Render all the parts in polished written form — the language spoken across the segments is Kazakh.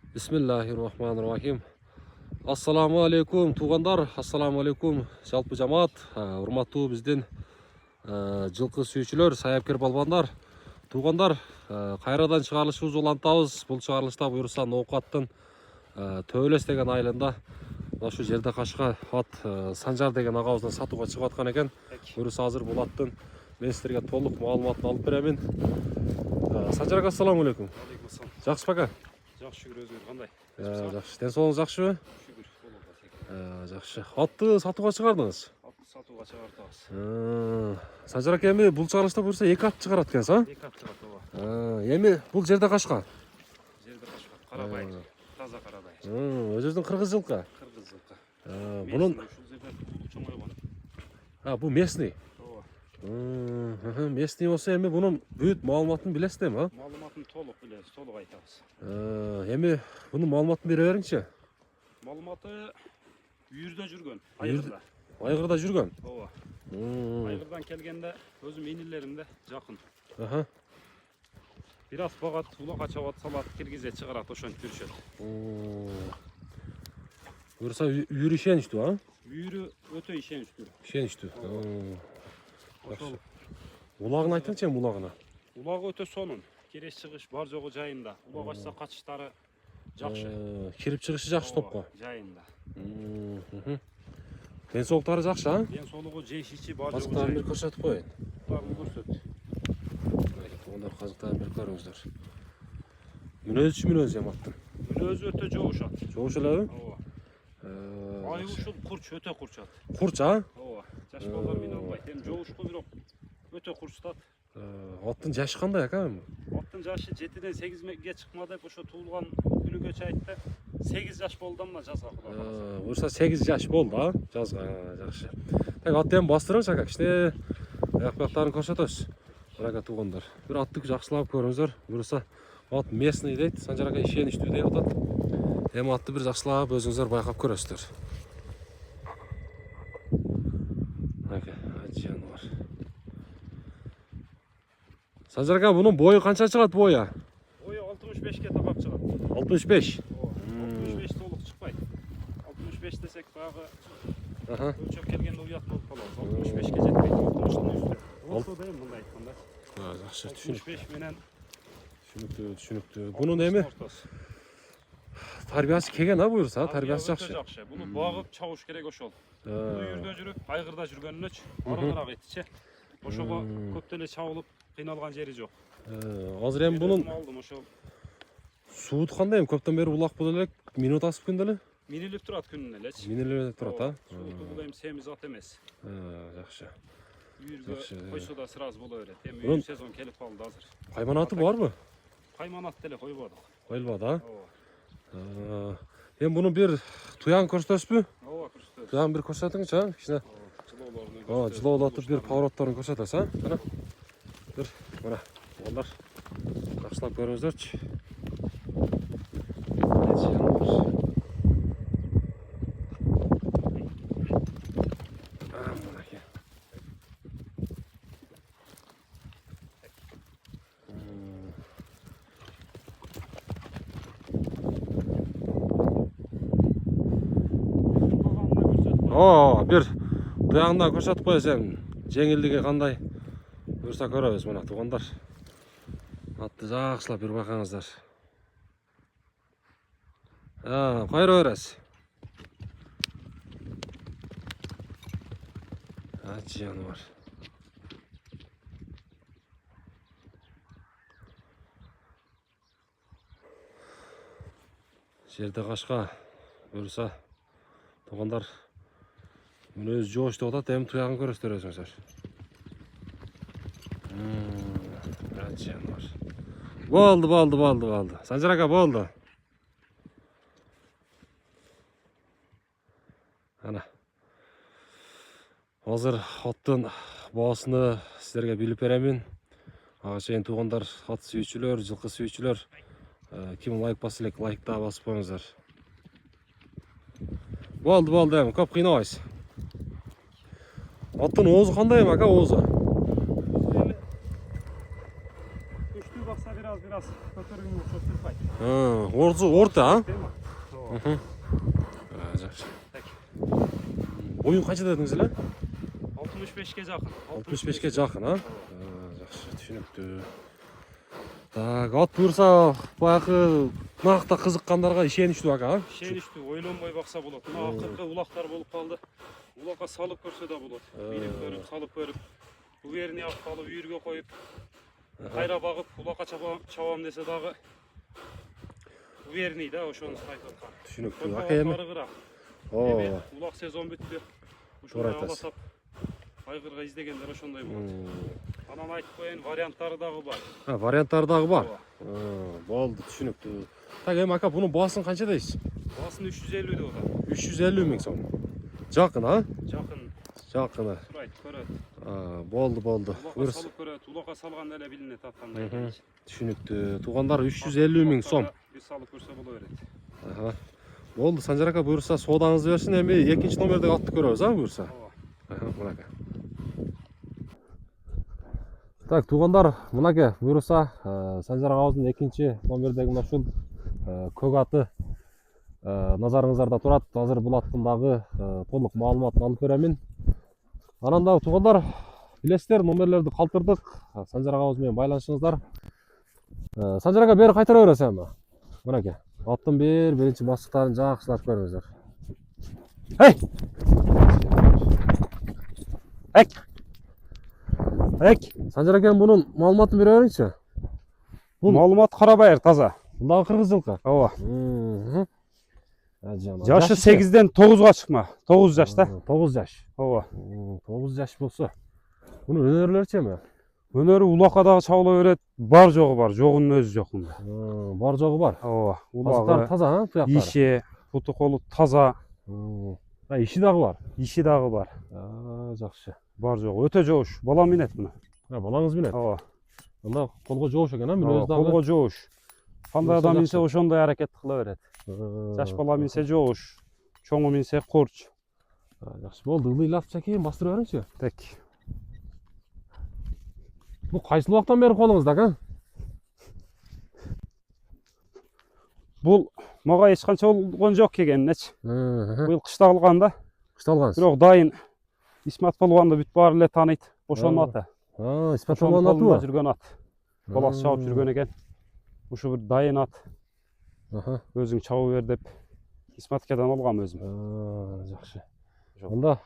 Bismillahirrahmanirrahim. Assalamu alaikum туғандар, assalamu alaikum жалпы жамаат, урматтуу биздин жылкы сүйүүчүлөр, саяпкер балбандар. Туғандар, кайрадан чыгарылышыбыз улантабыз. Бул чыгарылышта буюрса Ноокаттын Төөлөс деген айылында ошол жерде кашка ат Санжар деген агабыздан сатууга чыгып аткан экен. Буюрса азыр бул аттын мен силерге толук маалыматын алып беремин. Санжар ака, ассаламу алейкум. Жакшы ака? Жақсы, шүкір, өзіңіз қандай? Жакшы. Денсаулығыңыз жақшыбы? Шүкір, болуға Жақшы. Атты сатууга чыгардыңыз? Атты сатууга чыгардыбыз. Санжар ака, эми бул чыгарылышта буюрса 2 ат чыгарат экенсиз, а? 2 ат чыгат, ооба. Эми бул жерде кашка? Жерде кашка, карабай, таза карабай. Өзүңүздүн кыргыз жылкы? Кыргыз жылкы. Бунун ушул жерде чоң айган. бул местный. Ооба. Местный болсо эми бунун бүт маалыматын билесиз эми, а? Маалыматын толук билебиз, толук айтабыз. Эми бунун маалыматын бере бериңчи. Маалыматы үйүрдө жүргөн, айгырда. Айгырда жүргөн? Ооба. Айгырдан келгенде өзүм инилеримде жакын. Бир аз багат, улакка чабат, салат, киргизе чыгарат, ошентип жүрүшөт. Буюрса үйүрү ишеничтүү, а? Үйүрү өтө ишеничтүү. Ишеничтүү. Ошол Улагын айтыңчы, улагына. улагы өтө сонун. Кереш чыгыш бар жогу жайында. Улак ачса качыштары жакшы. Кирип чыгышы жакшы топко. Жайында. Денсаулыктары жакшы, а? Денсаулыгы жеш ичи бар жогу Казыктарын бир жайында. көрсөтүп коюн. Барын көрсөт. Ондар казыктарын бир көрүңүздөр. Мүнөзү жаматтын. Мүнөзү өтө жоошат. Жоуш элеби? Ооба. Ай ушул курч өтө курчат. Курч, а? Ооба. Жаш балдар мине албайт. Эми жоошко бирок өтө курчтат. Аттын жашы кандай ака? Аттын жашы 7ден 8ге чыкма деп ошо туулган күнүгө айтты. 8 жаш болду мына жазга кудай. Буюрса 8 жаш болду, а? Жазга, жакшы. Так, атты эми бастырыңыз ака, кичине аяк-бактарын көрсөтөсүз. Ага туугандар. Бир атты жакшылап көрүңүздөр. Буюрса ат местный дейт, Санжар ака ишеничтүү деп атат. Эми атты бир жакшылап өзүңүздөр байкап көрөсүздөр. Ака, жануар. Санжар ака, бунун бою канча чыгат бою? Бою 65ке такап чыгат. 65. 65 толук чыкпайт. 65 десек багы өлчөп келгенде уят болуп калабыз. 65ке жетпейт. 60тын үстү. Болсо да эми мындай айтканда. Жакшы, 65 менен түшүнүктүү. Бунун эми тарбиясы келген, а буюрса, тарбиясы жакшы. Жакшы. Буну багып чабыш керек ошол. Үйүрдө жүрүп, айгырда жүргөнүнөчү аралыраак этичи. Ошого көп деле чабылып кыйналган жери жок. Азыр эми бунун алдым ошол. суут кандай? Көптөн бери улак боло элек, минут асып күндө эле? Минилип турат күнүнө элечи. Минилип турат, а? Сууту бул эми семиз ат эмес. Жакшы. Үйүргө койсо да сразу боло берет. Эми үйүр сезон келип калды азыр. Кайманаты барбы? Кайманат деле койбодук. Коюлбады, а? Ооба. Эми буну бир туян көрсөтөсүзбү? Ооба, көрсөтөбүз. Туян бир көрсөтүңүзчү, а? Кичине. Жылоолорун. Жылоолатып бир поворотторун көрсөтөсүз, а? Мына. Бир, мына. Туугандар, жакшылап көрүңүздөрчү. Бир туягында көрсөтүп коесуң, жеңилдиги кандай? Буюрса көрөбүз мына туугандар. Атты жакшылап бир байкаңыздар. Койро бересиз. Жануар. Жерде кашка буюрса туугандар мүнөзү жоош деп атат, эми туягын көрөсүздөр өзүңүздөр. Жануар. Болду. Санжар ака, болду. Ана. Азыр аттын баасыны силерге билип беремин. Ага чейин туугандар, ат сүйүүчүлөр, жылкы сүйүүчүлөр, ким лайк басып элек, лайкта басып коюңуздар. Болду, эми көп кыйнабайсыз. Аттын оозу кандай эми ака, оозу? Күчтүү бакса бир аз biraz kötürüğünü çok sürpay. Orta ha? Değil mi? Hı. Жақсы. Boyun kaçta dediniz lan? 65'e жақын. 65'e жақын ha? Жақсы, түсінікті. Так, ат бұйырса, баяғы нақта қызыққандарға ішеніштүү ака, а? Шенішті ойланбай бақса болады. Мына ақырғы улақтар болып қалды. Улаққа салып көрсе де болады. Билеп көріп, салып көріп, уверіне алып қалып, үйірге қойып, қайра бағып, улаққа чабам десе дағы уверіне да, ошоны айтып отқан. Түсінікті. Ака еме? Улақ сезон бітті. Doğru Ошоны айтасыз. аласап, айғырға издегендер ошондай болады. Анан айтып қояйын, варианттары дағы бар. Варианттары дағы бар? Болды, түсінікті. Так, эми ака, бұның басын қанша дейсіз? Басын 350 де ода. 350 мың сом. Жақын, а? Жақын. Жақыны. Сұрайды, көреді. Болды. Улаққа салып көреді, улаққа салған әлі білінет атқандай. Түсінікті. Туғандар 350 мың сом. Біз салып көрсе бола береді. Болды, Санжар ака бұйырса содаңызды берсін, эми екінші номердегі атты көрөбүз, а бұйырса? Мынаке. Так, туғандар, мынаке бұйырса Санжар ағамыздың екінші номердегі мына ушул көк аты назарыңыздарда турат. Азыр бул аттындагы толук маалыматын алып беремин. Анан дагы туғандар, билесиздер, номерлерди калтырдык. Санжар агабыз менен байланышыңыздар. Санжар ага, бери кайтара бересиз эми. Мынаке. Аттын биринчи бастыктарын жакшылап көрүңүздөр. Санжар ака, мунун маалыматын бере бериңчи. Бұл маалымат Карабайыр таза. Мындагы кыргыз жылкы. Ооба. Жашы Жашы 8-ден 9-га чыкма. 9 жашта. 9 жаш. Ооба. 9 жаш болсо. Мунун өнөрлөрчү эми? Өнөрү улакка дагы чабыла берет. Бар жогу бар, жогунун өзү жок мында. Бар жогу бар. Ооба. Улактар таза, а? Туяктары. Иши, буту колу таза. Иши дагы бар. Иши дагы бар. Жакшы. Бар жогу өтө жоош. Балам минет муну. Балаңыз минет. Ооба. Анда колго жоош экен, а? Мүнөзү дагы. Колго жоош. Кандай адам минсе ошондой аракет кыла берет. Жаш бала минсе жоош. Чоңу минсе курч. Жакшы болду. Ылыйлап чакейин бастыра бериңчи. Так. Бул кайсы убактан бери колуңузда, ака? Бул мага эч канча болгон жок кегенинечи. Быйыл кышта алганда. Кышта алгансыз. Бирок дайын Исмат Полуанды бүт баары эле тааныйт. Ошонун аты. Исмат Полуандын атыбы? Жүргөн ат. Баласы чабып жүргөн экен. Ушу бир дайын ат. Өзүң чабып бер деп Исматкадан алгам өзүм. Жакшы. Анда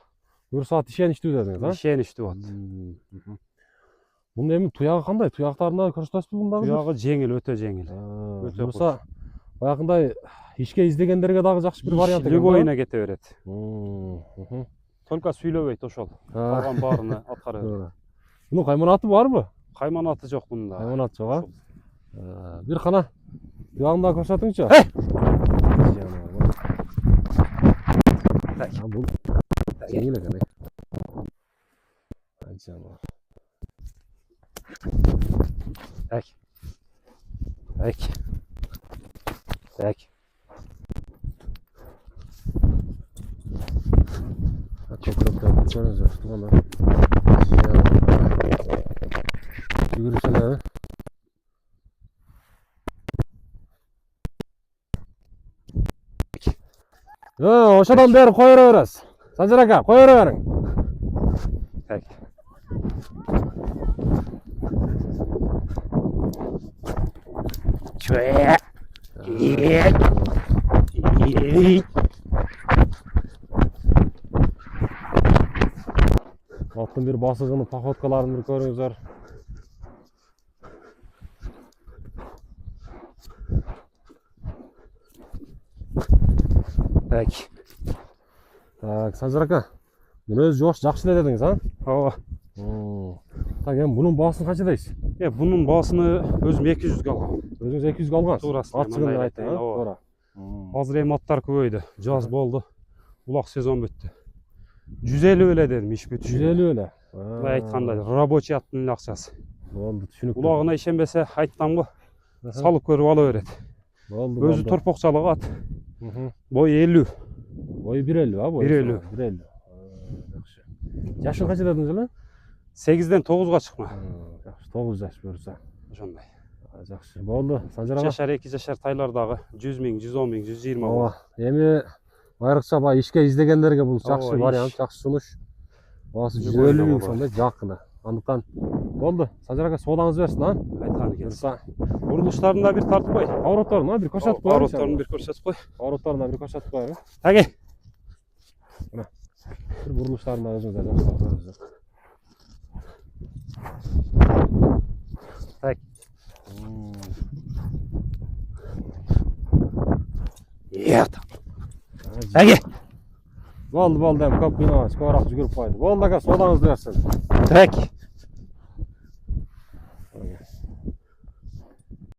буюрса ат ишеничтүү дедиңиз, а? Ишеничтүү ат. Бунун эми туягы кандай? Туяктарына көрсөтөсүзбү бундагы? Туягы жеңил, өтө жеңил. Буюрса баягындай ишке издегендерге дагы жакшы бир вариант экен. Любойуна кете берет. Только сүйлөбөйт ошол. Калган баарына аткара берет. Мунун кайман аты барбы? Кайман аты жок мында. Кайман аты жок, а? Бир кана туягын да көрсөтүңчү. Бул жеңил экен. Так. Көкіректі көріңіздер, туғандар. Жүгіріселер. Ошадан бері қойыра бересіз. Санжар ака, қойыра берің. Так. Чуя. Аттың бір басығының походкаларын бір көріңіздер. Так. Так, Санжар ака, мұны өзі жақсы дедіңіз, а? Ооба. Так, енді бұның басын қанша дейсіз? Бұның басыны өзім 200-ге алғам. Өзіңіз 200-ге алғансыз? Туурасы. Ат жігін айттың, а? Ооба. Азыр эми аттар көбөйдү. Жаз болду. Улак сезон бүттү. 150 эле дедим, иш бүт. 150 эле. Былай айтканда рабочий аттын эле акчасы. Болду, түшүнүктүү. Улагына ишенбесе айттым го. Салып көрүп ала берет. Болду. Өзү торпокчалык ат. Бой 50. Бой 150, а? 150. 150. Жакшы. Жашың канча дедиңиз эле? 8-ден 9-га чыкма. Жакшы, 9 жаш буюрса. Ошондой. Жақсы. Болды. Санжар аға. Жашар 2 жашар тайлардағы 100 000, 110 000, 120 000. Ооба. Эми айрыкча баягы ишке издегендерге бул жакшы Ооба, вариант, иш. жакшы сунуш. Баасы Любой 150 000 да сомдой жакыны. Андыктан болду. Санжар ага соодаңыз берсин, а? Айтқаны келсін. Буюрса. Бурулуштарына bir тартып қой. Поворотторуна bir көрсөтүп коелучу. Поворотторун bir көрсөтүп қой. Поворотторуна bir көрсөтүп коелу. Әге. Мына. Bir бурулуштарына өзүңүз да жакшы көрөсүз. Так. Ерт. Әге. Болду, эми көп кыйнабайсыз, көбүрөөк жүгүрүп койду. Болду ага, соодаңызды берсин. Так.